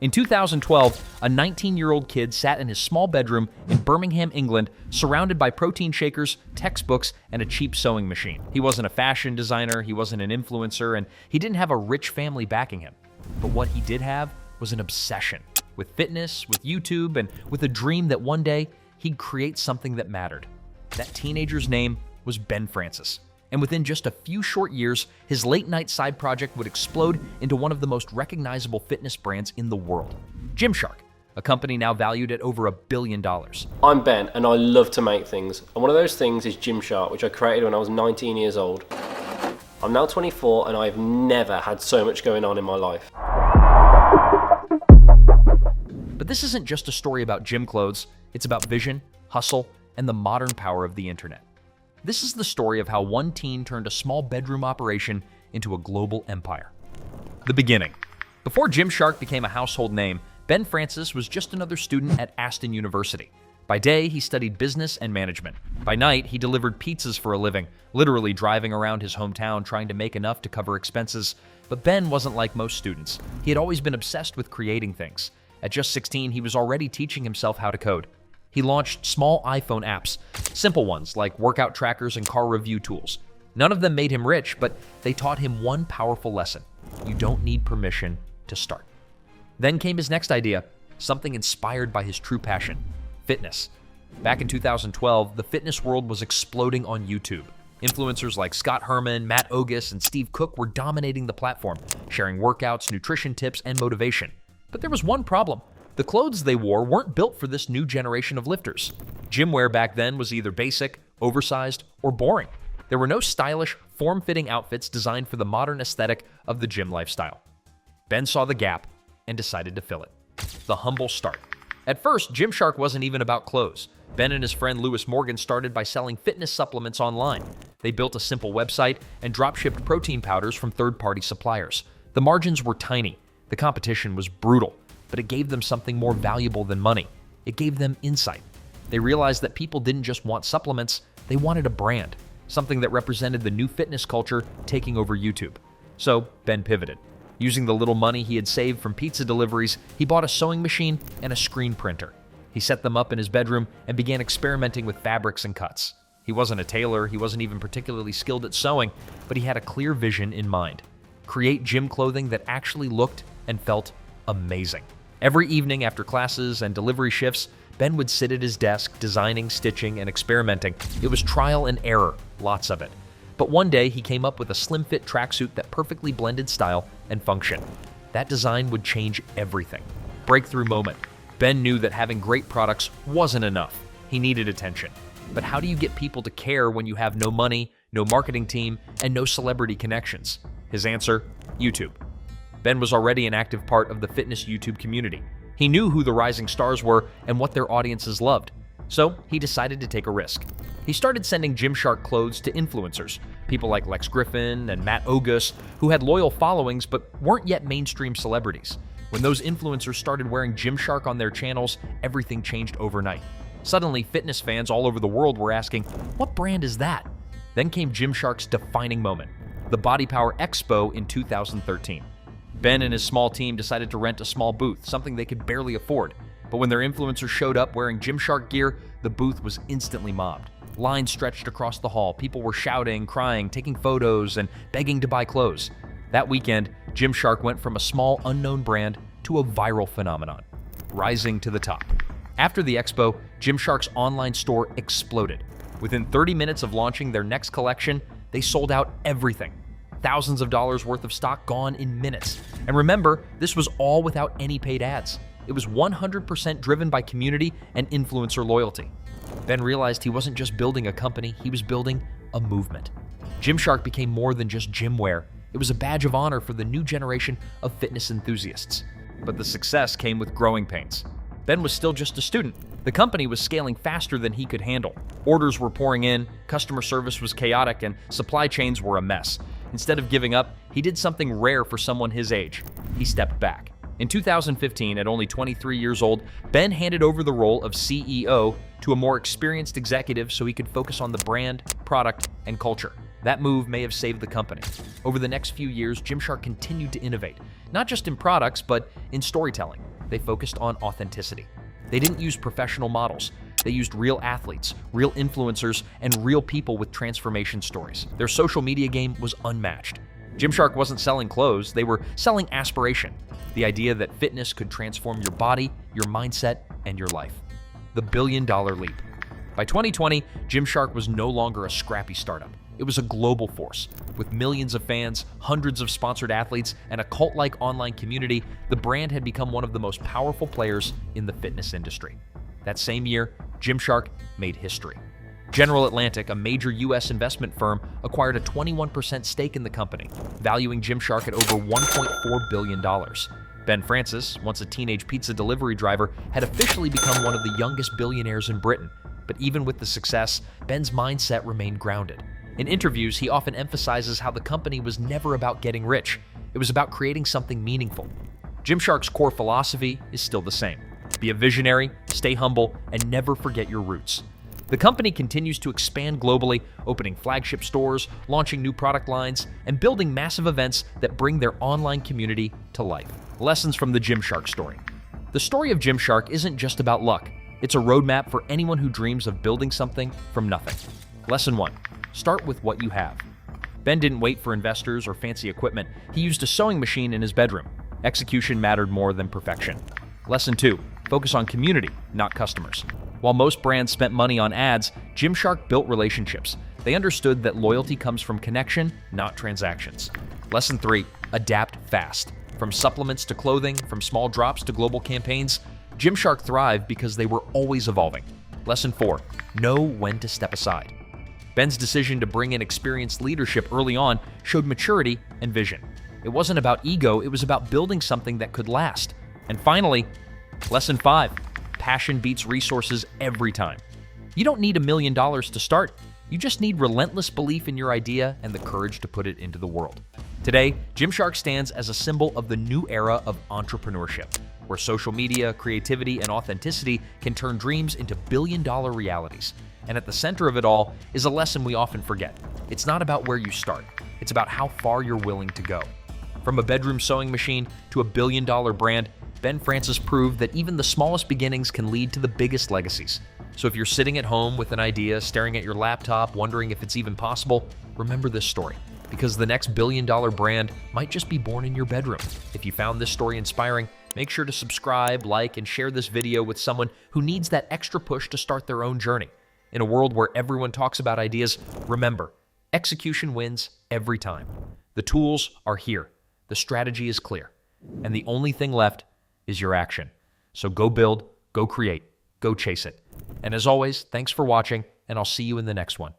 In 2012, a 19-year-old kid sat in his small bedroom in Birmingham, England, surrounded by protein shakers, textbooks, and a cheap sewing machine. He wasn't a fashion designer, he wasn't an influencer, and he didn't have a rich family backing him. But what he did have was an obsession with fitness, with YouTube, and with a dream that one day he'd create something that mattered. That teenager's name was Ben Francis. And within just a few short years, his late-night side project would explode into one of the most recognizable fitness brands in the world, Gymshark, a company now valued at over $1 billion. I'm Ben, and I love to make things. And one of those things is Gymshark, which I created when I was 19 years old. I'm now 24, and I've never had so much going on in my life. But this isn't just a story about gym clothes. It's about vision, hustle, and the modern power of the internet. This is the story of how one teen turned a small bedroom operation into a global empire. The beginning. Before Gymshark became a household name, Ben Francis was just another student at Aston University. By day, he studied business and management. By night, he delivered pizzas for a living, literally driving around his hometown trying to make enough to cover expenses. But Ben wasn't like most students. He had always been obsessed with creating things. At just 16, he was already teaching himself how to code. He launched small iPhone apps, simple ones like workout trackers and car review tools. None of them made him rich, but they taught him one powerful lesson: you don't need permission to start. Then came his next idea, something inspired by his true passion: fitness. Back in 2012, the fitness world was exploding on YouTube. Influencers like Scott Herman, Matt Ogus, and Steve Cook were dominating the platform, sharing workouts, nutrition tips, and motivation. But there was one problem. The clothes they wore weren't built for this new generation of lifters. Gym wear back then was either basic, oversized, or boring. There were no stylish, form-fitting outfits designed for the modern aesthetic of the gym lifestyle. Ben saw the gap and decided to fill it. The humble start. At first, Gymshark wasn't even about clothes. Ben and his friend Lewis Morgan started by selling fitness supplements online. They built a simple website and drop-shipped protein powders from third-party suppliers. The margins were tiny. The competition was brutal. But it gave them something more valuable than money. It gave them insight. They realized that people didn't just want supplements, they wanted a brand, something that represented the new fitness culture taking over YouTube. So Ben pivoted. Using the little money he had saved from pizza deliveries, he bought a sewing machine and a screen printer. He set them up in his bedroom and began experimenting with fabrics and cuts. He wasn't a tailor, he wasn't even particularly skilled at sewing, but he had a clear vision in mind: create gym clothing that actually looked and felt amazing. Every evening after classes and delivery shifts, Ben would sit at his desk designing, stitching, and experimenting. It was trial and error, lots of it. But one day he came up with a slim-fit tracksuit that perfectly blended style and function. That design would change everything. Breakthrough moment. Ben knew that having great products wasn't enough. He needed attention. But how do you get people to care when you have no money, no marketing team, and no celebrity connections? His answer: YouTube. Ben was already an active part of the fitness YouTube community. He knew who the rising stars were and what their audiences loved. So he decided to take a risk. He started sending Gymshark clothes to influencers, people like Lex Griffin and Matt Ogus, who had loyal followings but weren't yet mainstream celebrities. When those influencers started wearing Gymshark on their channels, everything changed overnight. Suddenly, fitness fans all over the world were asking, "What brand is that?" Then came Gymshark's defining moment, the Body Power Expo in 2013. Ben and his small team decided to rent a small booth, something they could barely afford. But when their influencers showed up wearing Gymshark gear, the booth was instantly mobbed. Lines stretched across the hall. People were shouting, crying, taking photos, and begging to buy clothes. That weekend, Gymshark went from a small, unknown brand to a viral phenomenon, rising to the top. After the expo, Gymshark's online store exploded. Within 30 minutes of launching their next collection, they sold out everything. Thousands of dollars worth of stock gone in minutes. And remember, this was all without any paid ads. It was 100% driven by community and influencer loyalty. Ben realized he wasn't just building a company, he was building a movement. Gymshark became more than just gym wear. It was a badge of honor for the new generation of fitness enthusiasts. But the success came with growing pains. Ben was still just a student. The company was scaling faster than he could handle. Orders were pouring in, customer service was chaotic, and supply chains were a mess. Instead of giving up, he did something rare for someone his age. He stepped back. In 2015, at only 23 years old, Ben handed over the role of CEO to a more experienced executive so he could focus on the brand, product, and culture. That move may have saved the company. Over the next few years, Gymshark continued to innovate, not just in products, but in storytelling. they focused on authenticity. They didn't use professional models. They used real athletes, real influencers, and real people with transformation stories. Their social media game was unmatched. Gymshark wasn't selling clothes, they were selling aspiration, the idea that fitness could transform your body, your mindset, and your life. The billion-dollar leap. By 2020, Gymshark was no longer a scrappy startup. It was a global force. With millions of fans, hundreds of sponsored athletes, and a cult-like online community, the brand had become one of the most powerful players in the fitness industry. That same year, Gymshark made history. General Atlantic, a major U.S. investment firm, acquired a 21% stake in the company, valuing Gymshark at over $1.4 billion. Ben Francis, once a teenage pizza delivery driver, had officially become one of the youngest billionaires in Britain. But even with the success, Ben's mindset remained grounded. In interviews, he often emphasizes how the company was never about getting rich. It was about creating something meaningful. Gymshark's core philosophy is still the same. Be a visionary, stay humble, and never forget your roots. The company continues to expand globally, opening flagship stores, launching new product lines, and building massive events that bring their online community to life. Lessons from the Gymshark story. The story of Gymshark isn't just about luck. It's a roadmap for anyone who dreams of building something from nothing. Lesson 1. Start with what you have. Ben didn't wait for investors or fancy equipment. He used a sewing machine in his bedroom. Execution mattered more than perfection. Lesson 2. Focus on community, not customers. While most brands spent money on ads, Gymshark built relationships. They understood that loyalty comes from connection, not transactions. Lesson 3. Adapt fast. From supplements to clothing, from small drops to global campaigns, Gymshark thrived because they were always evolving. Lesson 4. Know when to step aside. Ben's decision to bring in experienced leadership early on showed maturity and vision. It wasn't about ego, it was about building something that could last. And finally, Lesson 5. Passion beats resources every time. You don't need $1 million to start. You just need relentless belief in your idea and the courage to put it into the world. Today, Gymshark stands as a symbol of the new era of entrepreneurship, where social media, creativity, and authenticity can turn dreams into billion-dollar realities. And at the center of it all is a lesson we often forget. It's not about where you start. It's about how far you're willing to go. From a bedroom sewing machine to a billion-dollar brand, Ben Francis proved that even the smallest beginnings can lead to the biggest legacies. So if you're sitting at home with an idea, staring at your laptop, wondering if it's even possible, remember this story, because the next billion-dollar brand might just be born in your bedroom. If you found this story inspiring, make sure to subscribe, like, and share this video with someone who needs that extra push to start their own journey. In a world where everyone talks about ideas, remember, execution wins every time. The tools are here. The strategy is clear. And the only thing left is your action. So go build, go create, go chase it. And as always, thanks for watching, and I'll see you in the next one.